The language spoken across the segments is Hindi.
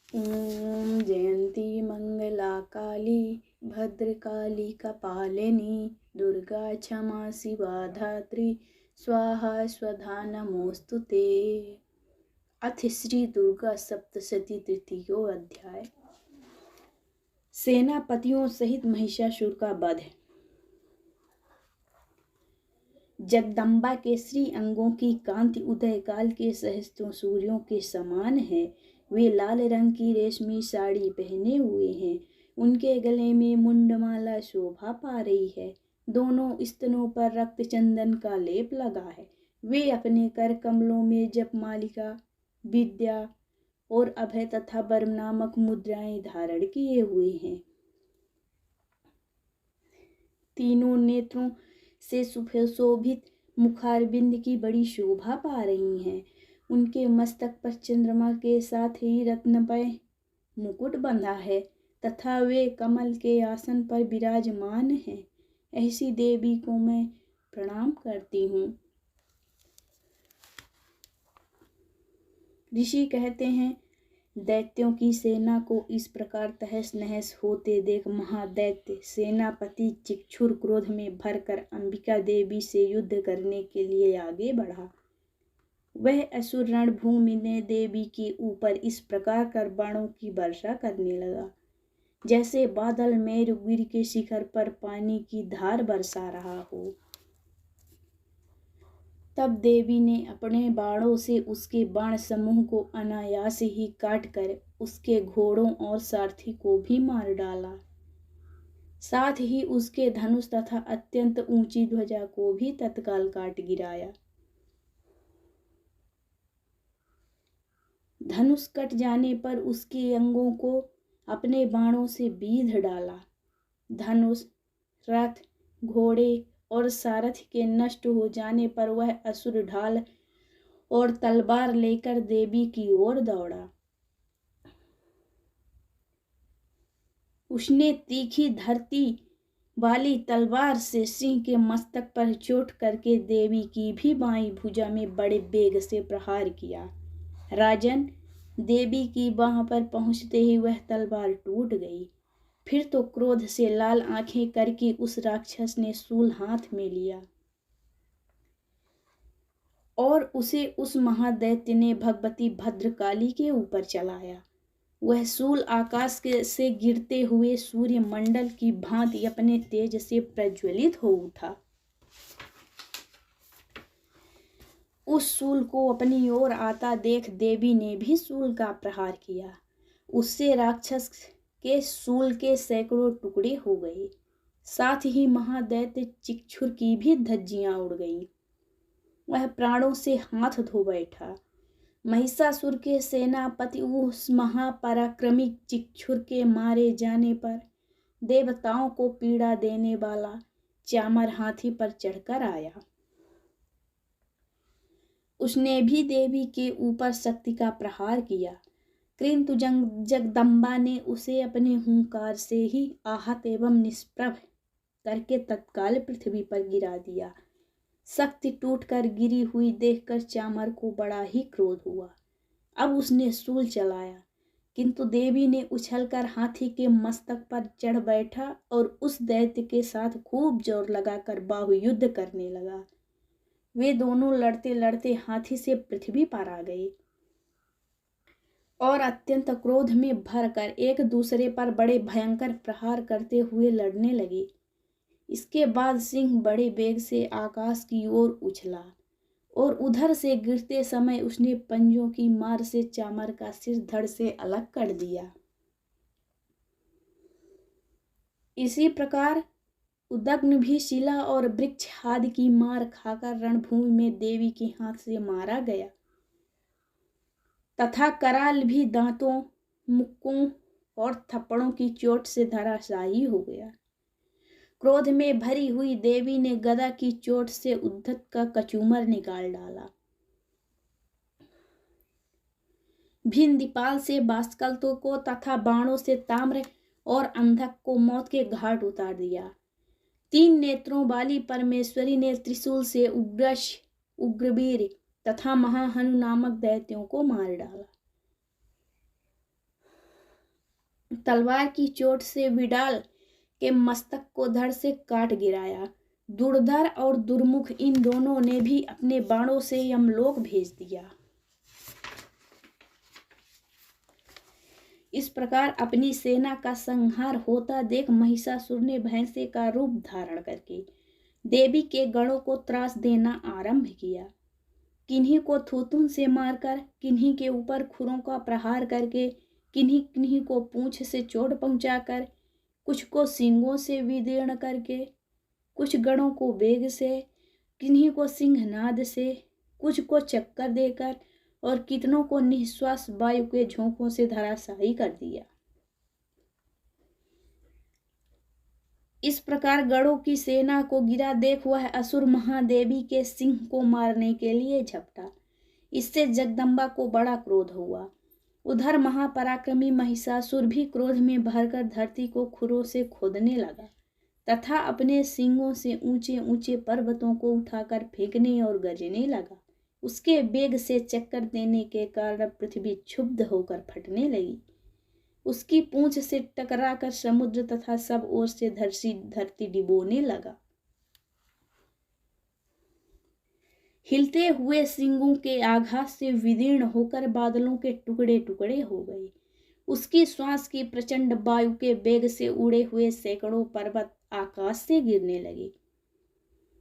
ॐ जयन्ती मंगला काली भद्रकाली कपालिनी दुर्गा क्षमा शिवा धात्री स्वाहा स्वधा नमोस्तुते। अथ श्री दुर्गा सप्तशती तृतीयो अध्याय। सेनापतियों सहित महिषासुर का वध। जगदम्बा के श्री अंगों की कांति उदय काल के सहस्त्रों सूर्यों के समान है। वे लाल रंग की रेशमी साड़ी पहने हुए हैं। उनके गले में मुंडमाला शोभा पा रही है। दोनों स्तनों पर रक्त चंदन का लेप लगा है। वे अपने कर कमलों में जपमालिका, विद्या और अभय तथा वर्म नामक मुद्राएं धारण किए हुए हैं। तीनों नेत्रों से सुशोभित मुखारबिंद की बड़ी शोभा पा रही हैं। उनके मस्तक पर चंद्रमा के साथ ही रत्नमय मुकुट बंधा है तथा वे कमल के आसन पर विराजमान हैं। ऐसी देवी को मैं प्रणाम करती हूँ। ऋषि कहते हैं, दैत्यों की सेना को इस प्रकार तहस नहस होते देख महादैत्य सेनापति चिक्षुर क्रोध में भरकर अंबिका देवी से युद्ध करने के लिए आगे बढ़ा। वह असुर रणभूमि में देवी के ऊपर इस प्रकार कर बाणों की वर्षा करने लगा, जैसे बादल मेरुगिरी के शिखर पर पानी की धार बरसा रहा हो। तब देवी ने अपने बाणों से उसके बाण समूह को अनायास ही काटकर उसके घोड़ों और सारथी को भी मार डाला। साथ ही उसके धनुष तथा अत्यंत ऊंची ध्वजा को भी तत्काल काट गिराया। धनुष कट जाने पर उसके अंगों को अपने बाणों से बीध डाला। धनुष, रथ, घोड़े और सारथी के नष्ट हो जाने पर वह असुर ढाल और तलवार लेकर देवी की ओर दौड़ा। उसने तीखी धरती वाली तलवार से सिंह के मस्तक पर चोट करके देवी की भी बाईं भुजा में बड़े वेग से प्रहार किया। राजन, देवी की बाह पर पहुंचते ही वह तलवार टूट गई। फिर तो क्रोध से लाल आंखें करके उस राक्षस ने शूल हाथ में लिया और उसे उस महादैत्य ने भगवती भद्रकाली के ऊपर चलाया। वह शूल आकाश से गिरते हुए सूर्य मंडल की भांति अपने तेज से प्रज्वलित हो उठा। उस शूल को अपनी ओर आता देख देवी ने भी शूल का प्रहार किया। उससे राक्षस के शूल के सैकड़ों टुकड़े हो गए। साथ ही महादैत्य चिक्षुर की भी धज्जियां उड़ गईं। वह प्राणों से हाथ धो बैठा। महिषासुर के सेनापति उस महापराक्रमी चिक्षुर के मारे जाने पर देवताओं को पीड़ा देने वाला चामर हाथी पर चढ़कर आया। उसने भी देवी के ऊपर शक्ति का प्रहार किया, किंतु जगदम्बा ने उसे अपने हुंकार से ही आहत एवं निष्प्रभ करके तत्काल पृथ्वी पर गिरा दिया। शक्ति टूटकर गिरी हुई देखकर चामर को बड़ा ही क्रोध हुआ। अब उसने शूल चलाया, किंतु देवी ने उछलकर हाथी के मस्तक पर चढ़ बैठा और उस दैत्य के साथ खूब जोर लगाकर बाहुयुद्ध करने लगा। वे दोनों लड़ते लड़ते हाथी से पृथ्वी पर आ गए और अत्यंत क्रोध में भरकर एक दूसरे पर बड़े भयंकर प्रहार करते हुए लड़ने लगे। इसके बाद सिंह बड़े वेग से आकाश की ओर उछला और उधर से गिरते समय उसने पंजों की मार से चामर का सिर धड़ से अलग कर दिया। इसी प्रकार उदग्न भी शिला और वृक्ष आदि की मार खाकर रणभूमि में देवी के हाथ से मारा गया तथा कराल भी दांतों, मुक्कों और थप्पड़ों की चोट से धराशायी हो गया। क्रोध में भरी हुई देवी ने गदा की चोट से उद्धत का कचूमर निकाल डाला। भिंदीपाल से बाष्कलतों को तथा बाणों से ताम्र और अंधक को मौत के घाट उतार दिया। 3 नेत्रों वाली परमेश्वरी ने त्रिशूल से उग्रश, उग्रवीर तथा महाहनु नामक दैत्यों को मार डाला। तलवार की चोट से विडाल के मस्तक को धड़ से काट गिराया। दुर्धर और दुर्मुख इन दोनों ने भी अपने बाणों से यमलोक भेज दिया। इस प्रकार अपनी सेना का संहार होता देख महिषासुर ने भैंसे का रूप धारण करके देवी के गणों को त्रास देना आरंभ किया। किन्हीं को थूथुन से मारकर, किन्हीं के ऊपर खुरों का प्रहार करके, किन्हीं किन्हीं को पूंछ से चोट पहुंचाकर, कुछ को सींगों से विदीर्ण करके, कुछ गणों को बेग से, किन्हीं को सिंहनाद से, कुछ को चक्कर देकर और कितनों को निश्वास वायु के झोंकों से धराशायी कर दिया। इस प्रकार गणों की सेना को गिरा देख वह असुर महादेवी के सिंह को मारने के लिए झपटा। इससे जगदम्बा को बड़ा क्रोध हुआ। उधर महापराक्रमी महिषासुर भी क्रोध में भरकर धरती को खुरों से खोदने लगा तथा अपने सींगों से ऊंचे ऊंचे पर्वतों को उठाकर फेंकने और गरजने लगा। उसके वेग से चक्कर देने के कारण पृथ्वी क्षुब्ध होकर फटने लगी। उसकी पूंछ से टकराकर समुद्र तथा सब ओर से धरती डिबोने लगा। हिलते हुए सिंगों के आघात से विदीर्ण होकर बादलों के टुकड़े टुकड़े हो गए। उसकी श्वास की प्रचंड वायु के वेग से उड़े हुए सैकड़ों पर्वत आकाश से गिरने लगे।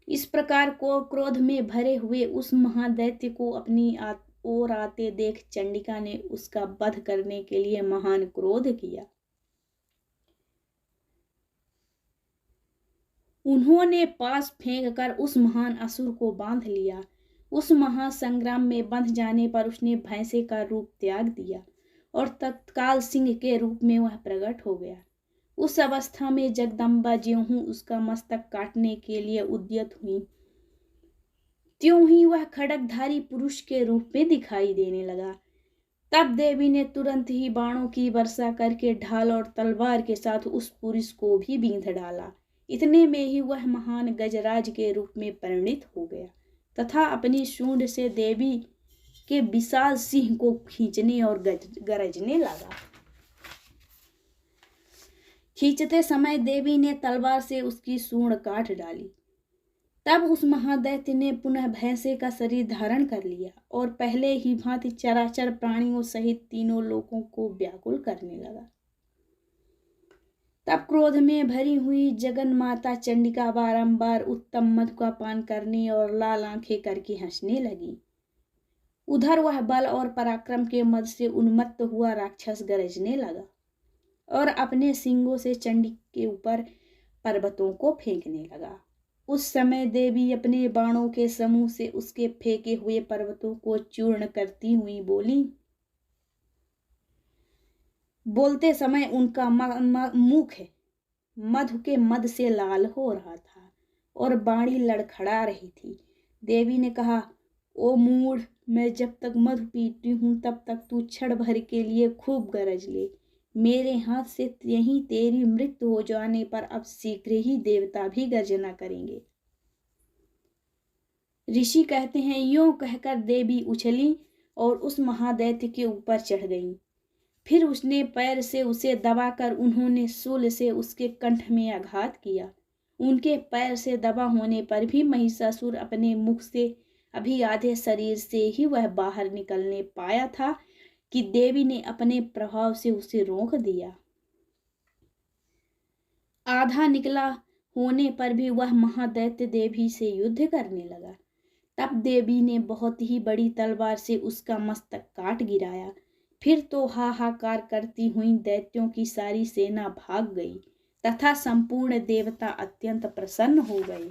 इस प्रकार को क्रोध में भरे हुए उस महादैत्य को अपनी ओर आते देख चंडिका ने उसका वध करने के लिए महान क्रोध किया। उन्होंने पास फेंककर उस महान असुर को बांध लिया। उस महासंग्राम में बंध जाने पर उसने भैंसे का रूप त्याग दिया और तत्काल सिंह के रूप में वह प्रकट हो गया। उस अवस्था में जगदम्बा ज्यों उसका मस्तक काटने के लिए उद्यत हुई, त्यों ही वह खड्गधारी पुरुष के रूप में दिखाई देने लगा। तब देवी ने तुरंत ही बाणों की वर्षा करके ढाल और तलवार के साथ उस पुरुष को भी बींध डाला। इतने में ही वह महान गजराज के रूप में परिणित हो गया तथा अपनी सूंड से देवी के विशाल सिंह को खींचने और गरजने लगा। खींचते समय देवी ने तलवार से उसकी सूंड काट डाली। तब उस महादैत्य ने पुनः भैंसे का शरीर धारण कर लिया और पहले ही भांति चराचर प्राणियों सहित तीनों लोकों को व्याकुल करने लगा। तब क्रोध में भरी हुई जगन माता चंडिका बारंबार उत्तम मधु का पान करने और लाल आंखें करके हंसने लगी। उधर वह बल और पराक्रम के मद से उन्मत्त हुआ राक्षस गरजने लगा और अपने सींगों से चंडी के ऊपर पर्वतों को फेंकने लगा। उस समय देवी अपने बाणों के समूह से उसके फेंके हुए पर्वतों को चूर्ण करती हुई बोली। बोलते समय उनका मुख मधु के मद से लाल हो रहा था और बाणी लड़खड़ा रही थी। देवी ने कहा, ओ मूढ़, मैं जब तक मधु पीती हूँ तब तक तू क्षण भर के लिए खूब गरज ले। मेरे हाथ से यहीं तेरी मृत्यु हो जाने पर अब शीघ्र ही देवता भी गर्जना करेंगे। ऋषि कहते हैं, यूं कहकर देवी उछली और उस महादैत्य के ऊपर चढ़ गई। फिर उसने पैर से उसे दबाकर उन्होंने शूल से उसके कंठ में आघात किया। उनके पैर से दबा होने पर भी महिषासुर अपने मुख से अभी आधे शरीर से ही वह बाहर निकलने पाया था कि देवी ने अपने प्रभाव से उसे रोक दिया। आधा निकला होने पर भी वह महादैत्य देवी से युद्ध करने लगा। तब देवी ने बहुत ही बड़ी तलवार से उसका मस्तक काट गिराया। फिर तो हाहाकार करती हुई दैत्यों की सारी सेना भाग गई तथा संपूर्ण देवता अत्यंत प्रसन्न हो गए।